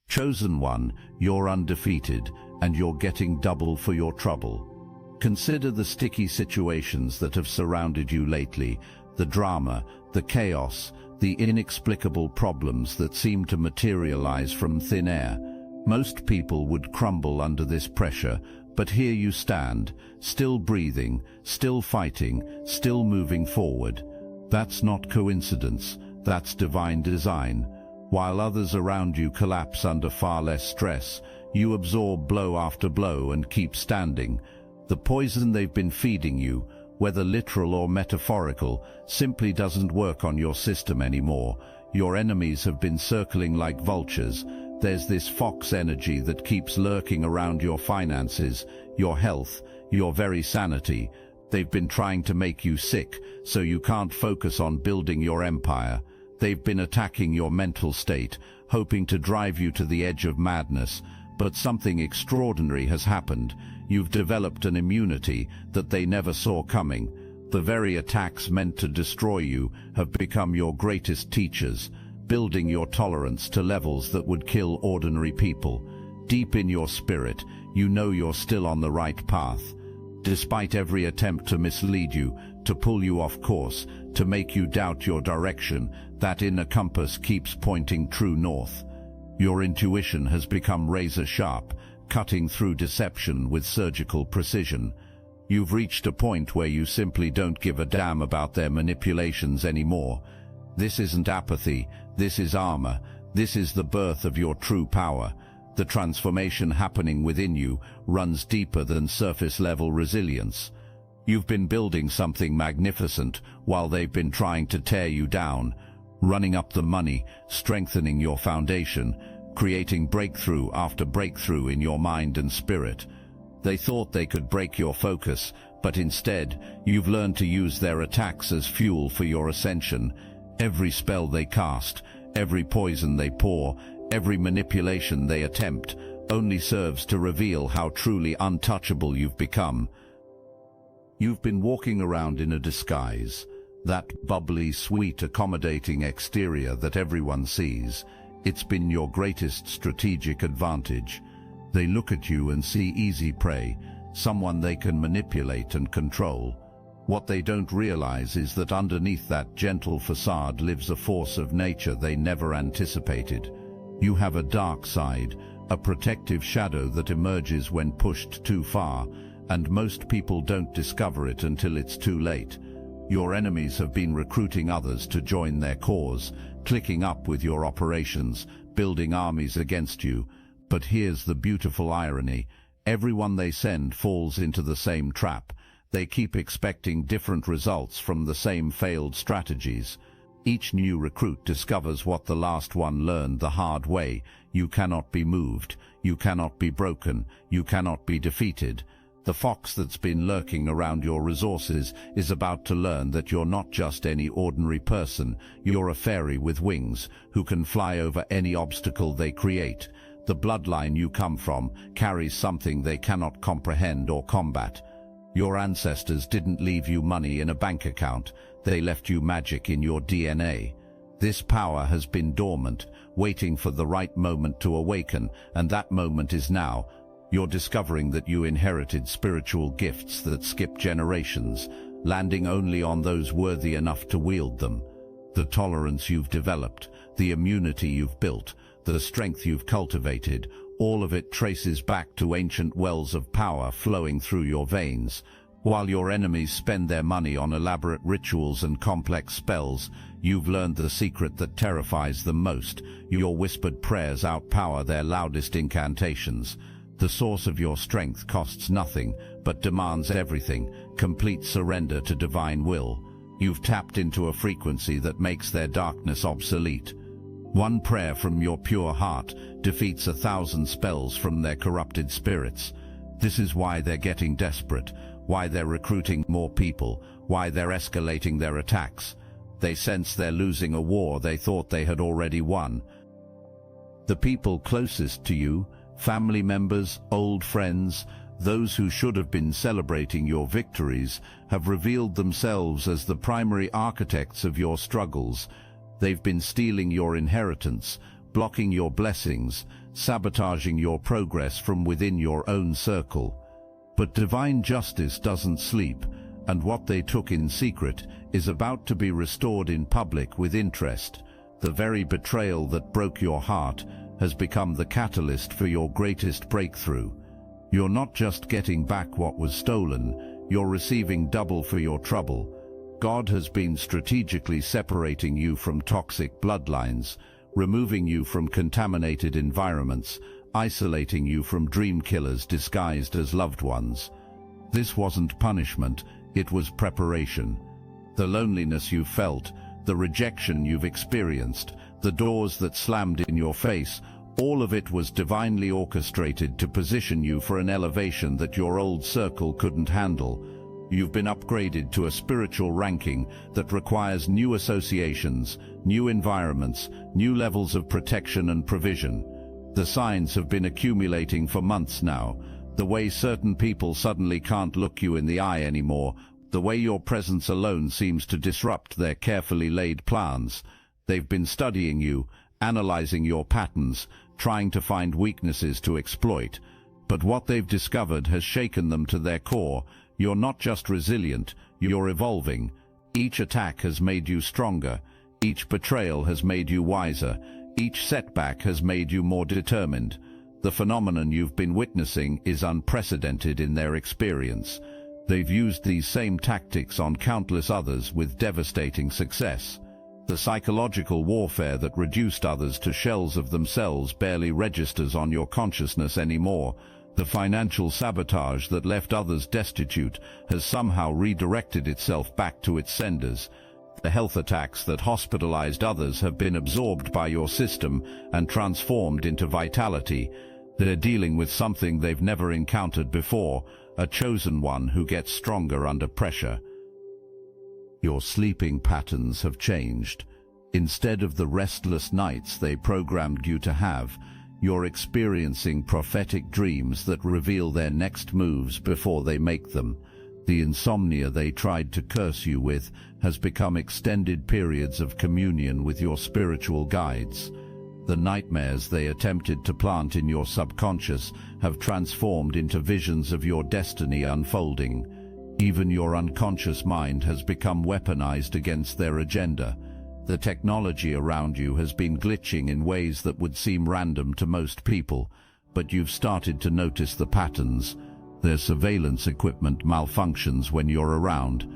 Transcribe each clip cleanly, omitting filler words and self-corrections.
Chosen one, you're undefeated, and you're getting double for your trouble. Consider the sticky situations that have surrounded you lately, the drama, the chaos, the inexplicable problems that seem to materialize from thin air. Most people would crumble under this pressure, but here you stand, still breathing, still fighting, still moving forward. That's not coincidence, that's divine design. While others around you collapse under far less stress, you absorb blow after blow and keep standing. The poison they've been feeding you, whether literal or metaphorical, simply doesn't work on your system anymore. Your enemies have been circling like vultures. There's this fox energy that keeps lurking around your finances, your health, your very sanity. They've been trying to make you sick, so you can't focus on building your empire. They've been attacking your mental state, hoping to drive you to the edge of madness. But something extraordinary has happened. You've developed an immunity that they never saw coming. The very attacks meant to destroy you have become your greatest teachers, building your tolerance to levels that would kill ordinary people. Deep in your spirit, you know you're still on the right path. Despite every attempt to mislead you, to pull you off course, to make you doubt your direction, that inner compass keeps pointing true north. Your intuition has become razor sharp, cutting through deception with surgical precision. You've reached a point where you simply don't give a damn about their manipulations anymore. This isn't apathy, this is armor, this is the birth of your true power. The transformation happening within you runs deeper than surface-level resilience. You've been building something magnificent while they've been trying to tear you down, running up the money, strengthening your foundation, creating breakthrough after breakthrough in your mind and spirit. They thought they could break your focus, but instead, you've learned to use their attacks as fuel for your ascension. Every spell they cast, every poison they pour, every manipulation they attempt, only serves to reveal how truly untouchable you've become. You've been walking around in a disguise, that bubbly, sweet, accommodating exterior that everyone sees. It's been your greatest strategic advantage. They look at you and see easy prey, someone they can manipulate and control. What they don't realize is that underneath that gentle facade lives a force of nature they never anticipated. You have a dark side, a protective shadow that emerges when pushed too far, and most people don't discover it until it's too late. Your enemies have been recruiting others to join their cause, clicking up with your operations, building armies against you. But here's the beautiful irony. Everyone they send falls into the same trap. They keep expecting different results from the same failed strategies. Each new recruit discovers what the last one learned the hard way. You cannot be moved. You cannot be broken. You cannot be defeated. The fox that's been lurking around your resources is about to learn that you're not just any ordinary person. You're a fairy with wings who can fly over any obstacle they create. The bloodline you come from carries something they cannot comprehend or combat. Your ancestors didn't leave you money in a bank account. They left you magic in your DNA. This power has been dormant, waiting for the right moment to awaken, and that moment is now. You're discovering that you inherited spiritual gifts that skip generations, landing only on those worthy enough to wield them. The tolerance you've developed, the immunity you've built, the strength you've cultivated, all of it traces back to ancient wells of power flowing through your veins. While your enemies spend their money on elaborate rituals and complex spells, you've learned the secret that terrifies them most. Your whispered prayers outpower their loudest incantations. The source of your strength costs nothing, but demands everything, complete surrender to divine will. You've tapped into a frequency that makes their darkness obsolete. One prayer from your pure heart defeats 1,000 spells from their corrupted spirits. This is why they're getting desperate, why they're recruiting more people, why they're escalating their attacks. They sense they're losing a war they thought they had already won. The people closest to you, family members, old friends, those who should have been celebrating your victories, have revealed themselves as the primary architects of your struggles. They've been stealing your inheritance, blocking your blessings, sabotaging your progress from within your own circle. But divine justice doesn't sleep, and what they took in secret is about to be restored in public with interest. The very betrayal that broke your heart has become the catalyst for your greatest breakthrough. You're not just getting back what was stolen, you're receiving double for your trouble. God has been strategically separating you from toxic bloodlines, removing you from contaminated environments, isolating you from dream killers disguised as loved ones. This wasn't punishment, it was preparation. The loneliness you felt, the rejection you've experienced, the doors that slammed in your face, all of it was divinely orchestrated to position you for an elevation that your old circle couldn't handle. You've been upgraded to a spiritual ranking that requires new associations, new environments, new levels of protection and provision. The signs have been accumulating for months now. The way certain people suddenly can't look you in the eye anymore, the way your presence alone seems to disrupt their carefully laid plans. They've been studying you, analyzing your patterns, trying to find weaknesses to exploit. But what they've discovered has shaken them to their core. You're not just resilient, you're evolving. Each attack has made you stronger. Each betrayal has made you wiser. Each setback has made you more determined. The phenomenon you've been witnessing is unprecedented in their experience. They've used these same tactics on countless others with devastating success. The psychological warfare that reduced others to shells of themselves barely registers on your consciousness anymore. The financial sabotage that left others destitute has somehow redirected itself back to its senders. The health attacks that hospitalized others have been absorbed by your system and transformed into vitality. They're dealing with something they've never encountered before, a chosen one who gets stronger under pressure. Your sleeping patterns have changed. Instead of the restless nights they programmed you to have, you're experiencing prophetic dreams that reveal their next moves before they make them. The insomnia they tried to curse you with has become extended periods of communion with your spiritual guides. The nightmares they attempted to plant in your subconscious have transformed into visions of your destiny unfolding. Even your unconscious mind has become weaponized against their agenda. The technology around you has been glitching in ways that would seem random to most people, but you've started to notice the patterns. Their surveillance equipment malfunctions when you're around.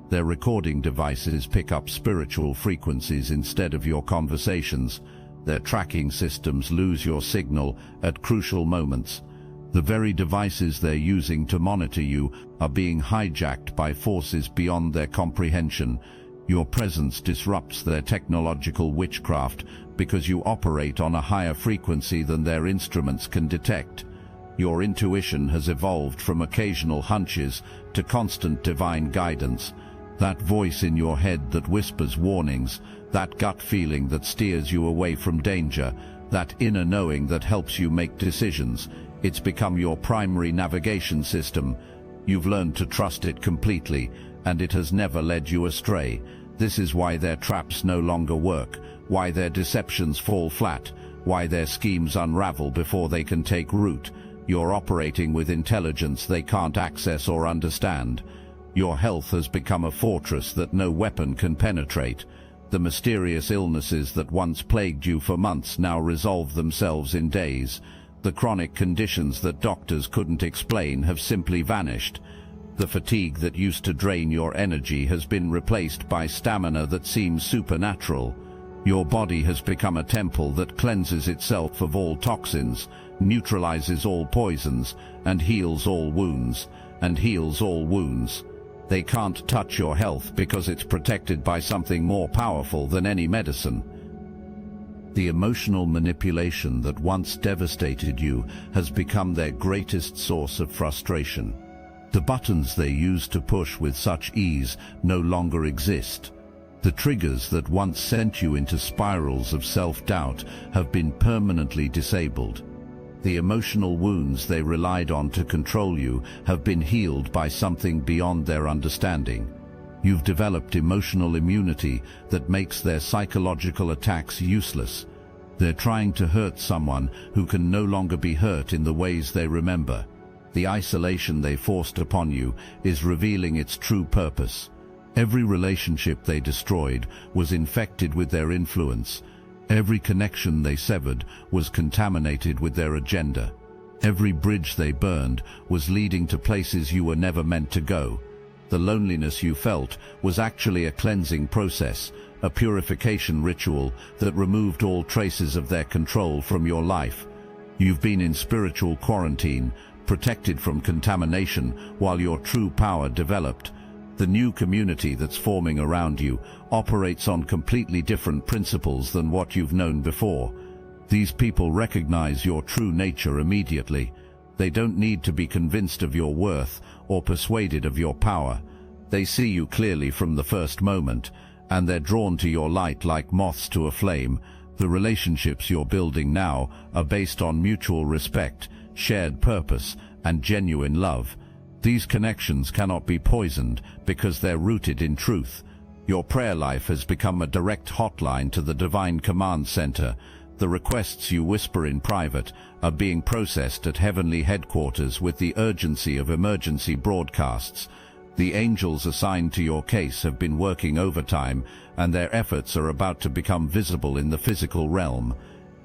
Their recording devices pick up spiritual frequencies instead of your conversations. Their tracking systems lose your signal at crucial moments. The very devices they're using to monitor you are being hijacked by forces beyond their comprehension. Your presence disrupts their technological witchcraft because you operate on a higher frequency than their instruments can detect. Your intuition has evolved from occasional hunches to constant divine guidance. That voice in your head that whispers warnings, that gut feeling that steers you away from danger, that inner knowing that helps you make decisions, it's become your primary navigation system. You've learned to trust it completely, and it has never led you astray. This is why their traps no longer work, why their deceptions fall flat, why their schemes unravel before they can take root. You're operating with intelligence they can't access or understand. Your health has become a fortress that no weapon can penetrate. The mysterious illnesses that once plagued you for months now resolve themselves in days. The chronic conditions that doctors couldn't explain have simply vanished. The fatigue that used to drain your energy has been replaced by stamina that seems supernatural. Your body has become a temple that cleanses itself of all toxins, neutralizes all poisons, and heals all wounds. They can't touch your health because it's protected by something more powerful than any medicine. The emotional manipulation that once devastated you has become their greatest source of frustration. The buttons they used to push with such ease no longer exist. The triggers that once sent you into spirals of self-doubt have been permanently disabled. The emotional wounds they relied on to control you have been healed by something beyond their understanding. You've developed emotional immunity that makes their psychological attacks useless. They're trying to hurt someone who can no longer be hurt in the ways they remember. The isolation they forced upon you is revealing its true purpose. Every relationship they destroyed was infected with their influence. Every connection they severed was contaminated with their agenda. Every bridge they burned was leading to places you were never meant to go. The loneliness you felt was actually a cleansing process, a purification ritual that removed all traces of their control from your life. You've been in spiritual quarantine, protected from contamination while your true power developed. The new community that's forming around you operates on completely different principles than what you've known before. These people recognize your true nature immediately. They don't need to be convinced of your worth or persuaded of your power. They see you clearly from the first moment, and they're drawn to your light like moths to a flame. The relationships you're building now are based on mutual respect, shared purpose, and genuine love. These connections cannot be poisoned because they're rooted in truth. Your prayer life has become a direct hotline to the Divine Command Center. The requests you whisper in private are being processed at heavenly headquarters with the urgency of emergency broadcasts. The angels assigned to your case have been working overtime, and their efforts are about to become visible in the physical realm.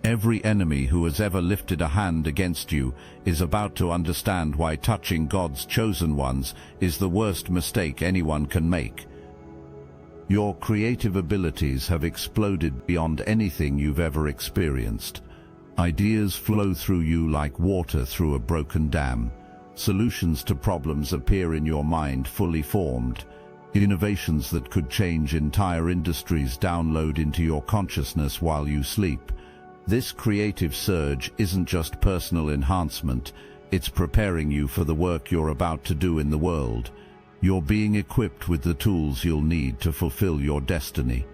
Every enemy who has ever lifted a hand against you is about to understand why touching God's chosen ones is the worst mistake anyone can make. Your creative abilities have exploded beyond anything you've ever experienced. Ideas flow through you like water through a broken dam. Solutions to problems appear in your mind fully formed. Innovations that could change entire industries download into your consciousness while you sleep. This creative surge isn't just personal enhancement, it's preparing you for the work you're about to do in the world. You're being equipped with the tools you'll need to fulfill your destiny.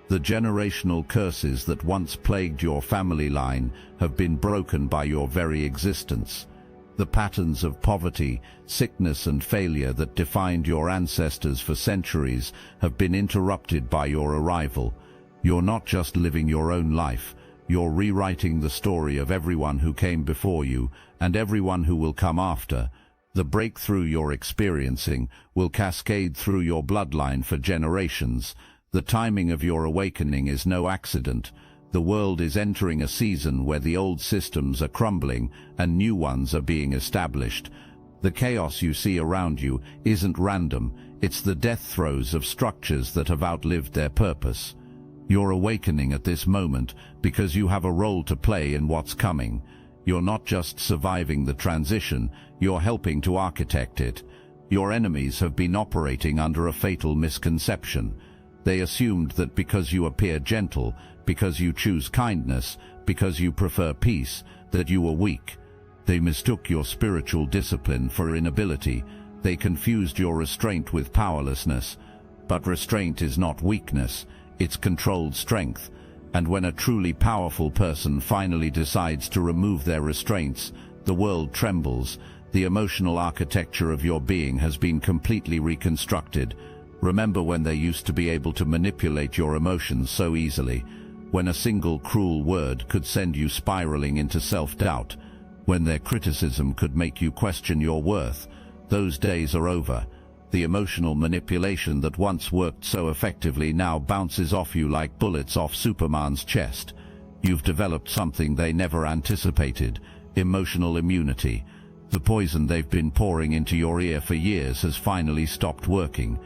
The generational curses that once plagued your family line have been broken by your very existence. The patterns of poverty, sickness, and failure that defined your ancestors for centuries have been interrupted by your arrival. You're not just living your own life, you're rewriting the story of everyone who came before you and everyone who will come after. The breakthrough you're experiencing will cascade through your bloodline for generations. The timing of your awakening is no accident. The world is entering a season where the old systems are crumbling and new ones are being established. The chaos you see around you isn't random, it's the death throes of structures that have outlived their purpose. You're awakening at this moment because you have a role to play in what's coming. You're not just surviving the transition, you're helping to architect it. Your enemies have been operating under a fatal misconception. They assumed that because you appear gentle, because you choose kindness, because you prefer peace, that you were weak. They mistook your spiritual discipline for inability. They confused your restraint with powerlessness. But restraint is not weakness, it's controlled strength. And when a truly powerful person finally decides to remove their restraints, the world trembles. The emotional architecture of your being has been completely reconstructed. Remember when they used to be able to manipulate your emotions so easily, when a single cruel word could send you spiraling into self-doubt, when their criticism could make you question your worth. Those days are over. The emotional manipulation that once worked so effectively now bounces off you like bullets off Superman's chest. You've developed something they never anticipated: emotional immunity. The poison they've been pouring into your ear for years has finally stopped working.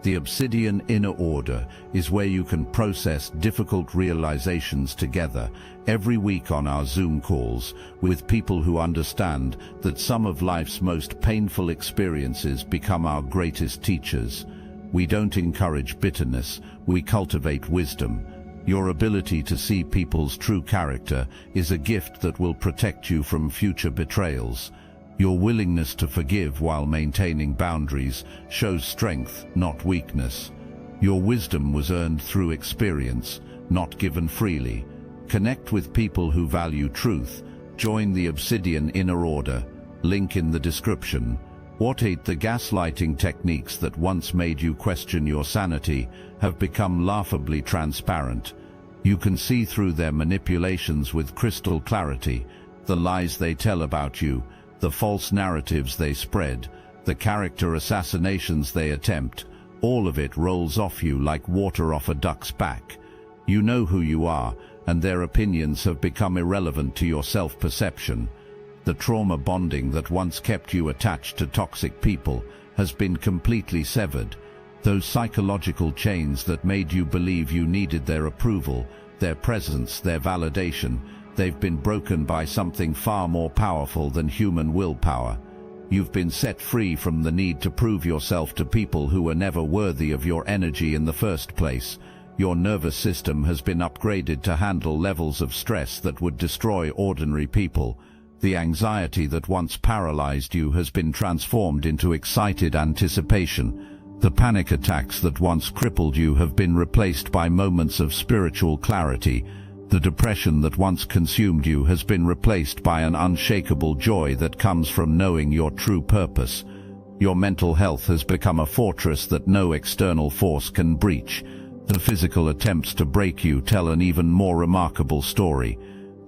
The Obsidian Inner Order is where you can process difficult realizations together every week on our Zoom calls with people who understand that some of life's most painful experiences become our greatest teachers. We don't encourage bitterness, we cultivate wisdom. Your ability to see people's true character is a gift that will protect you from future betrayals. Your willingness to forgive while maintaining boundaries shows strength, not weakness. Your wisdom was earned through experience, not given freely. Connect with people who value truth. Join the Obsidian Inner Order. Link in the description. What the gaslighting techniques that once made you question your sanity have become laughably transparent. You can see through their manipulations with crystal clarity, the lies they tell about you, the false narratives they spread, the character assassinations they attempt. All of it rolls off you like water off a duck's back. You know who you are, and their opinions have become irrelevant to your self-perception. The trauma bonding that once kept you attached to toxic people has been completely severed. Those psychological chains that made you believe you needed their approval, their presence, their validation, they've been broken by something far more powerful than human willpower. You've been set free from the need to prove yourself to people who were never worthy of your energy in the first place. Your nervous system has been upgraded to handle levels of stress that would destroy ordinary people. The anxiety that once paralyzed you has been transformed into excited anticipation. The panic attacks that once crippled you have been replaced by moments of spiritual clarity. The depression that once consumed you has been replaced by an unshakable joy that comes from knowing your true purpose. Your mental health has become a fortress that no external force can breach. The physical attempts to break you tell an even more remarkable story.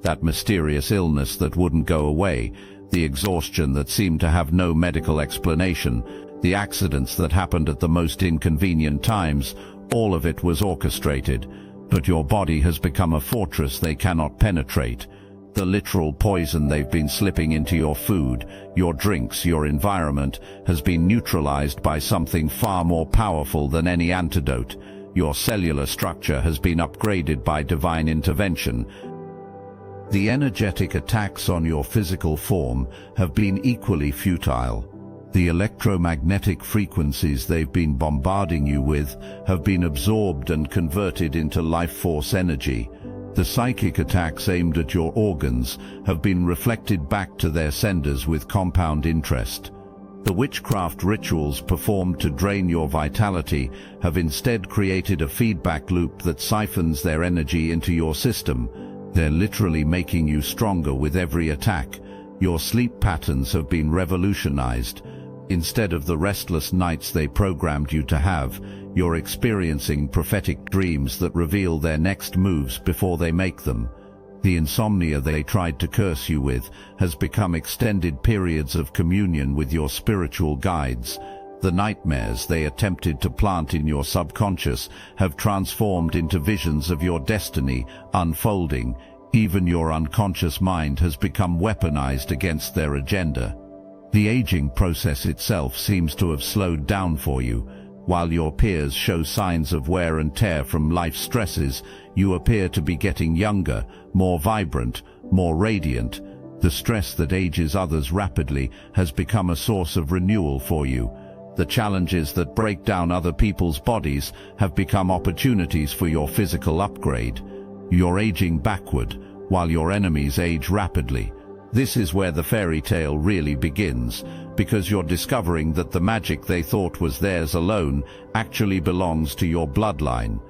That mysterious illness that wouldn't go away, the exhaustion that seemed to have no medical explanation, the accidents that happened at the most inconvenient times, all of it was orchestrated. But your body has become a fortress they cannot penetrate. The literal poison they've been slipping into your food, your drinks, your environment, has been neutralized by something far more powerful than any antidote. Your cellular structure has been upgraded by divine intervention. The energetic attacks on your physical form have been equally futile. The electromagnetic frequencies they've been bombarding you with have been absorbed and converted into life force energy. The psychic attacks aimed at your organs have been reflected back to their senders with compound interest. The witchcraft rituals performed to drain your vitality have instead created a feedback loop that siphons their energy into your system. They're literally making you stronger with every attack. Your sleep patterns have been revolutionized. Instead of the restless nights they programmed you to have, you're experiencing prophetic dreams that reveal their next moves before they make them. The insomnia they tried to curse you with has become extended periods of communion with your spiritual guides. The nightmares they attempted to plant in your subconscious have transformed into visions of your destiny unfolding. Even your unconscious mind has become weaponized against their agenda. The aging process itself seems to have slowed down for you. While your peers show signs of wear and tear from life stresses, you appear to be getting younger, more vibrant, more radiant. The stress that ages others rapidly has become a source of renewal for you. The challenges that break down other people's bodies have become opportunities for your physical upgrade. You're aging backward, while your enemies age rapidly. This is where the fairy tale really begins, because you're discovering that the magic they thought was theirs alone actually belongs to your bloodline.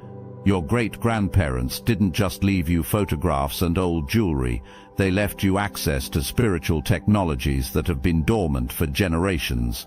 Your great-grandparents didn't just leave you photographs and old jewelry, they left you access to spiritual technologies that have been dormant for generations.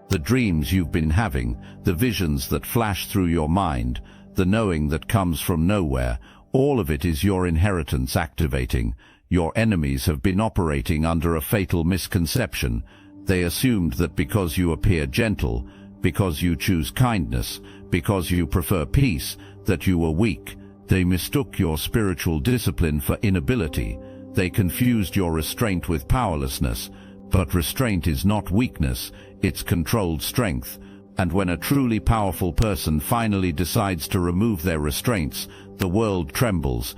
The dreams you've been having, the visions that flash through your mind, the knowing that comes from nowhere, all of it is your inheritance activating. Your enemies have been operating under a fatal misconception. They assumed that because you appear gentle, because you choose kindness, because you prefer peace, that you were weak. They mistook your spiritual discipline for inability. They confused your restraint with powerlessness. But restraint is not weakness, it's controlled strength. And when a truly powerful person finally decides to remove their restraints, the world trembles.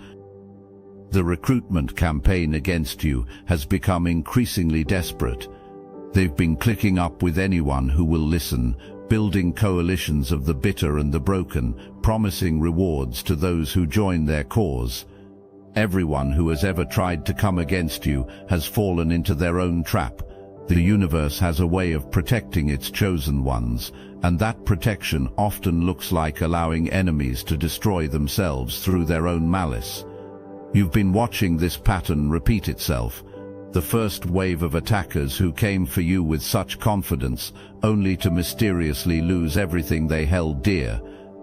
The recruitment campaign against you has become increasingly desperate. They've been clicking up with anyone who will listen, building coalitions of the bitter and the broken, promising rewards to those who join their cause. Everyone who has ever tried to come against you has fallen into their own trap. The universe has a way of protecting its chosen ones, and that protection often looks like allowing enemies to destroy themselves through their own malice. You've been watching this pattern repeat itself. The first wave of attackers who came for you with such confidence, only to mysteriously lose everything they held dear.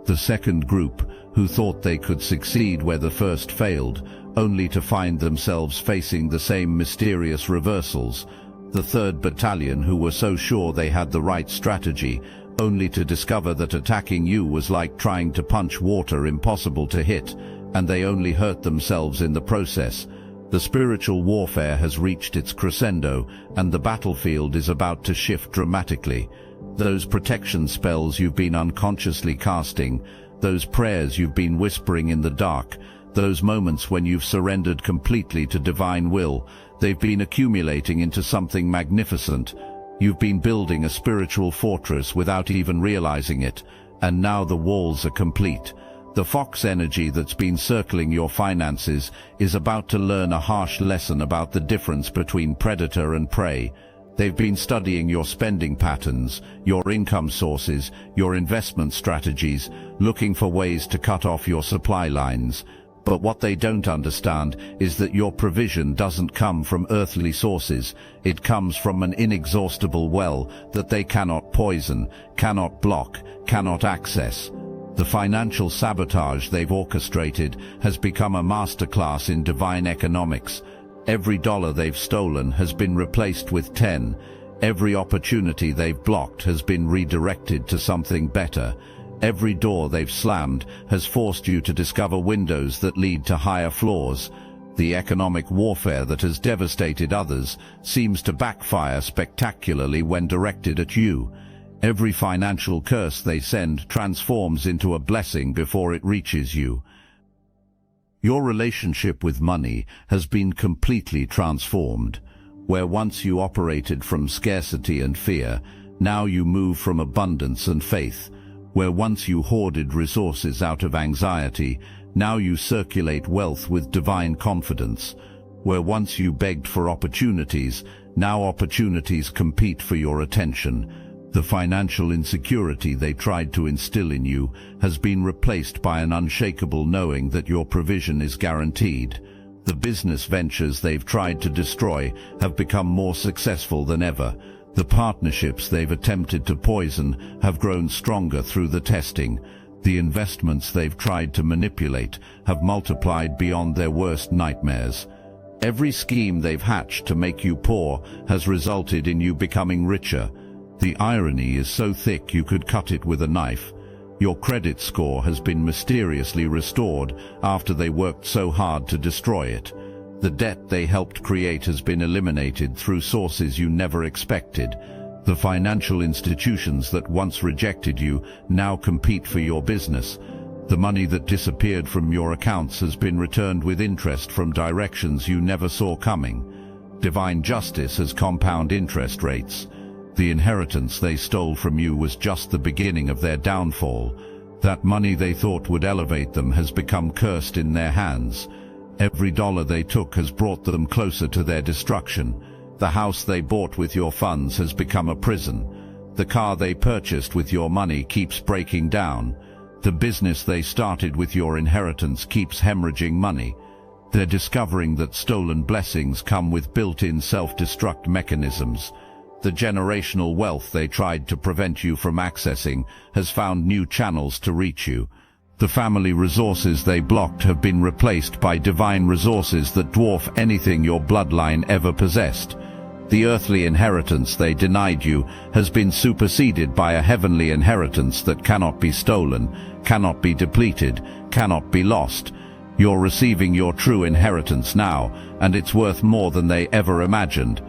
The second group, who thought they could succeed where the first failed, only to find themselves facing the same mysterious reversals. The third battalion, who were so sure they had the right strategy, only to discover that attacking you was like trying to punch water, impossible to hit, and they only hurt themselves in the process. The spiritual warfare has reached its crescendo, and the battlefield is about to shift dramatically. Those protection spells you've been unconsciously casting, those prayers you've been whispering in the dark, those moments when you've surrendered completely to divine will, they've been accumulating into something magnificent. You've been building a spiritual fortress without even realizing it, and now the walls are complete. The fox energy that's been circling your finances is about to learn a harsh lesson about the difference between predator and prey. They've been studying your spending patterns, your income sources, your investment strategies, looking for ways to cut off your supply lines. But what they don't understand is that your provision doesn't come from earthly sources. It comes from an inexhaustible well that they cannot poison, cannot block, cannot access. The financial sabotage they've orchestrated has become a masterclass in divine economics. Every dollar they've stolen has been replaced with 10. Every opportunity they've blocked has been redirected to something better. Every door they've slammed has forced you to discover windows that lead to higher floors. The economic warfare that has devastated others seems to backfire spectacularly when directed at you. Every financial curse they send transforms into a blessing before it reaches you. Your relationship with money has been completely transformed. Where once you operated from scarcity and fear, now you move from abundance and faith. Where once you hoarded resources out of anxiety, now you circulate wealth with divine confidence. Where once you begged for opportunities, now opportunities compete for your attention. The financial insecurity they tried to instill in you has been replaced by an unshakable knowing that your provision is guaranteed. The business ventures they've tried to destroy have become more successful than ever. The partnerships they've attempted to poison have grown stronger through the testing. The investments they've tried to manipulate have multiplied beyond their worst nightmares. Every scheme they've hatched to make you poor has resulted in you becoming richer. The irony is so thick you could cut it with a knife. Your credit score has been mysteriously restored after they worked so hard to destroy it. The debt they helped create has been eliminated through sources you never expected. The financial institutions that once rejected you now compete for your business. The money that disappeared from your accounts has been returned with interest from directions you never saw coming. Divine justice has compound interest rates. The inheritance they stole from you was just the beginning of their downfall. That money they thought would elevate them has become cursed in their hands. Every dollar they took has brought them closer to their destruction. The house they bought with your funds has become a prison. The car they purchased with your money keeps breaking down. The business they started with your inheritance keeps hemorrhaging money. They're discovering that stolen blessings come with built-in self-destruct mechanisms. The generational wealth they tried to prevent you from accessing has found new channels to reach you. The family resources they blocked have been replaced by divine resources that dwarf anything your bloodline ever possessed. The earthly inheritance they denied you has been superseded by a heavenly inheritance that cannot be stolen, cannot be depleted, cannot be lost. You're receiving your true inheritance now, and it's worth more than they ever imagined.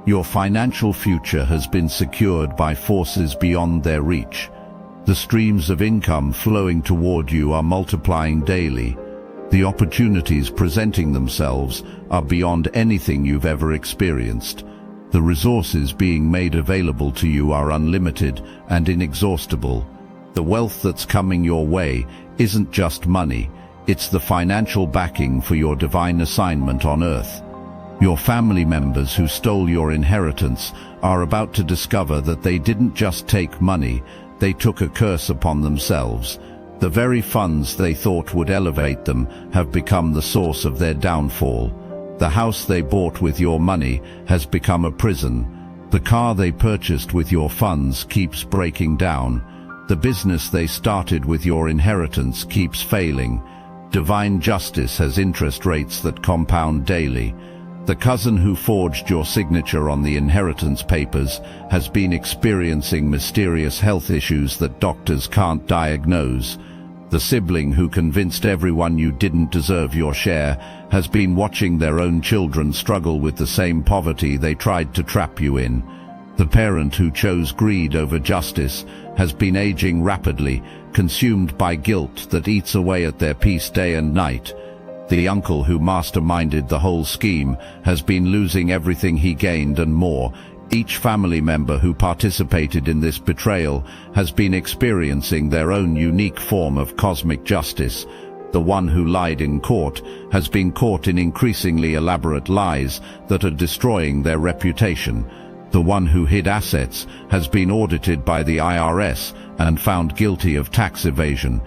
Your financial future has been secured by forces beyond their reach. The streams of income flowing toward you are multiplying daily. The opportunities presenting themselves are beyond anything you've ever experienced. The resources being made available to you are unlimited and inexhaustible. The wealth that's coming your way isn't just money, it's the financial backing for your divine assignment on earth. Your family members who stole your inheritance are about to discover that they didn't just take money, they took a curse upon themselves. The very funds they thought would elevate them have become the source of their downfall. The house they bought with your money has become a prison. The car they purchased with your funds keeps breaking down. The business they started with your inheritance keeps failing. Divine justice has interest rates that compound daily. The cousin who forged your signature on the inheritance papers has been experiencing mysterious health issues that doctors can't diagnose. The sibling who convinced everyone you didn't deserve your share has been watching their own children struggle with the same poverty they tried to trap you in. The parent who chose greed over justice has been aging rapidly, consumed by guilt that eats away at their peace day and night. The uncle who masterminded the whole scheme has been losing everything he gained and more. Each family member who participated in this betrayal has been experiencing their own unique form of cosmic justice. The one who lied in court has been caught in increasingly elaborate lies that are destroying their reputation. The one who hid assets has been audited by the IRS and found guilty of tax evasion.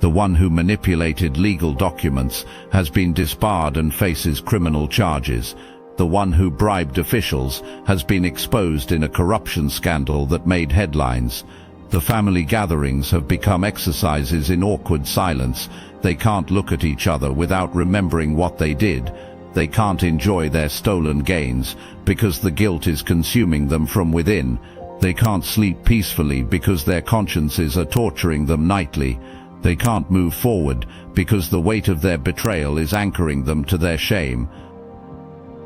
The one who manipulated legal documents has been disbarred and faces criminal charges. The one who bribed officials has been exposed in a corruption scandal that made headlines. The family gatherings have become exercises in awkward silence. They can't look at each other without remembering what they did. They can't enjoy their stolen gains because the guilt is consuming them from within. They can't sleep peacefully because their consciences are torturing them nightly. They can't move forward because the weight of their betrayal is anchoring them to their shame.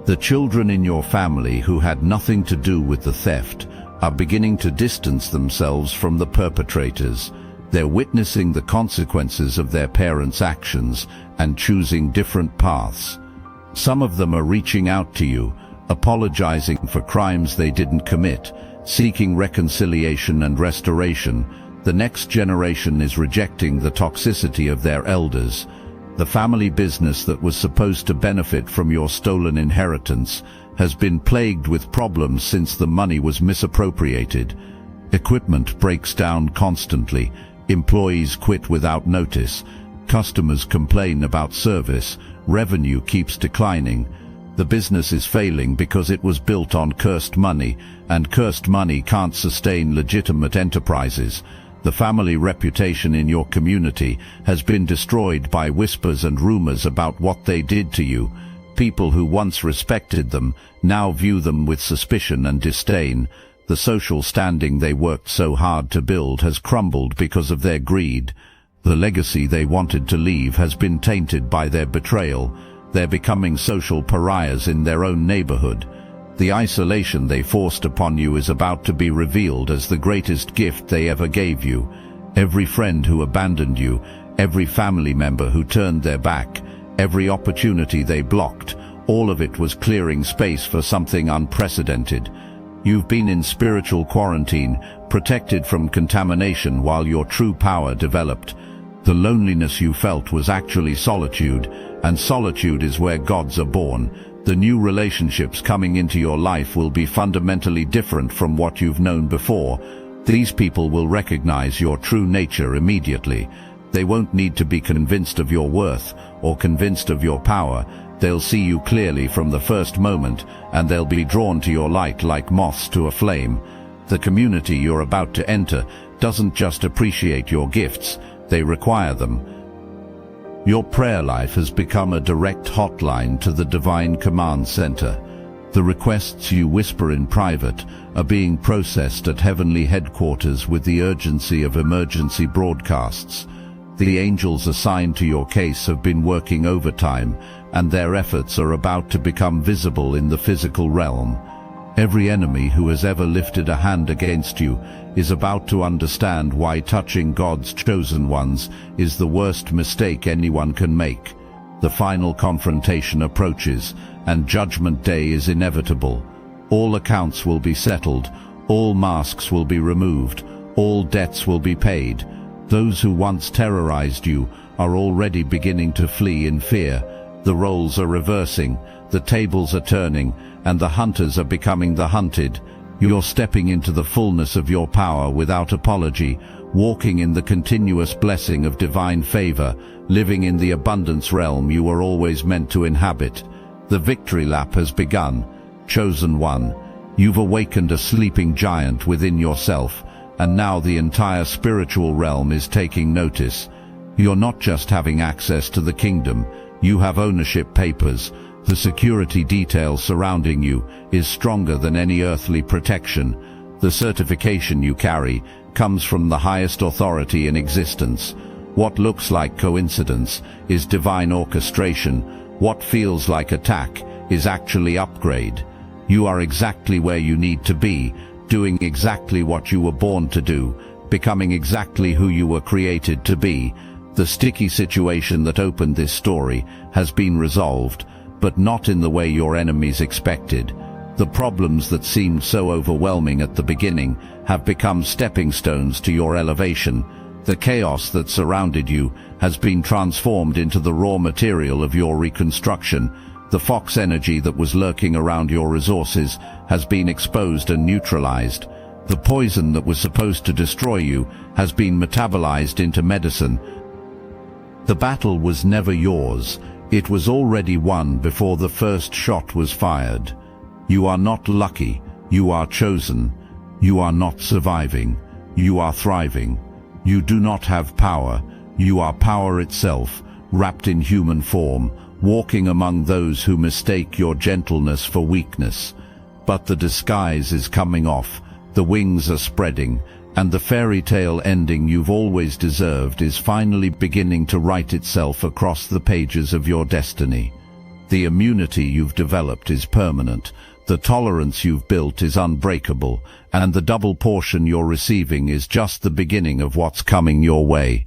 The children in your family who had nothing to do with the theft are beginning to distance themselves from the perpetrators. They're witnessing the consequences of their parents' actions and choosing different paths. Some of them are reaching out to you, apologizing for crimes they didn't commit, seeking reconciliation and restoration. The next generation is rejecting the toxicity of their elders. The family business that was supposed to benefit from your stolen inheritance has been plagued with problems since the money was misappropriated. Equipment breaks down constantly, employees quit without notice, customers complain about service, revenue keeps declining. The business is failing because it was built on cursed money, and cursed money can't sustain legitimate enterprises. The family reputation in your community has been destroyed by whispers and rumors about what they did to you. People who once respected them now view them with suspicion and disdain. The social standing they worked so hard to build has crumbled because of their greed. The legacy they wanted to leave has been tainted by their betrayal. They're becoming social pariahs in their own neighborhood. The isolation they forced upon you is about to be revealed as the greatest gift they ever gave you. Every friend who abandoned you, every family member who turned their back, every opportunity they blocked, all of it was clearing space for something unprecedented. You've been in spiritual quarantine, protected from contamination while your true power developed. The loneliness you felt was actually solitude, and solitude is where gods are born. The new relationships coming into your life will be fundamentally different from what you've known before. These people will recognize your true nature immediately. They won't need to be convinced of your worth or convinced of your power. They'll see you clearly from the first moment, and they'll be drawn to your light like moths to a flame. The community you're about to enter doesn't just appreciate your gifts, they require them. Your prayer life has become a direct hotline to the Divine Command Center. The requests you whisper in private are being processed at heavenly headquarters with the urgency of emergency broadcasts. The angels assigned to your case have been working overtime, and their efforts are about to become visible in the physical realm. Every enemy who has ever lifted a hand against you is about to understand why touching God's chosen ones is the worst mistake anyone can make. The final confrontation approaches, and Judgment Day is inevitable. All accounts will be settled, all masks will be removed, all debts will be paid. Those who once terrorized you are already beginning to flee in fear. The roles are reversing, the tables are turning, and the hunters are becoming the hunted. You're stepping into the fullness of your power without apology, walking in the continuous blessing of divine favor, living in the abundance realm you were always meant to inhabit. The victory lap has begun. Chosen one, you've awakened a sleeping giant within yourself, and now the entire spiritual realm is taking notice. You're not just having access to the kingdom, you have ownership papers. The security detail surrounding you is stronger than any earthly protection. The certification you carry comes from the highest authority in existence. What looks like coincidence is divine orchestration. What feels like attack is actually upgrade. You are exactly where you need to be, doing exactly what you were born to do, becoming exactly who you were created to be. The sticky situation that opened this story has been resolved, but not in the way your enemies expected. The problems that seemed so overwhelming at the beginning have become stepping stones to your elevation. The chaos that surrounded you has been transformed into the raw material of your reconstruction. The fox energy that was lurking around your resources has been exposed and neutralized. The poison that was supposed to destroy you has been metabolized into medicine. The battle was never yours. It was already won before the first shot was fired. You are not lucky. You are chosen. You are not surviving. You are thriving. You do not have power. You are power itself, wrapped in human form, walking among those who mistake your gentleness for weakness. But the disguise is coming off, the wings are spreading, and the fairy tale ending you've always deserved is finally beginning to write itself across the pages of your destiny. The immunity you've developed is permanent, the tolerance you've built is unbreakable, and the double portion you're receiving is just the beginning of what's coming your way.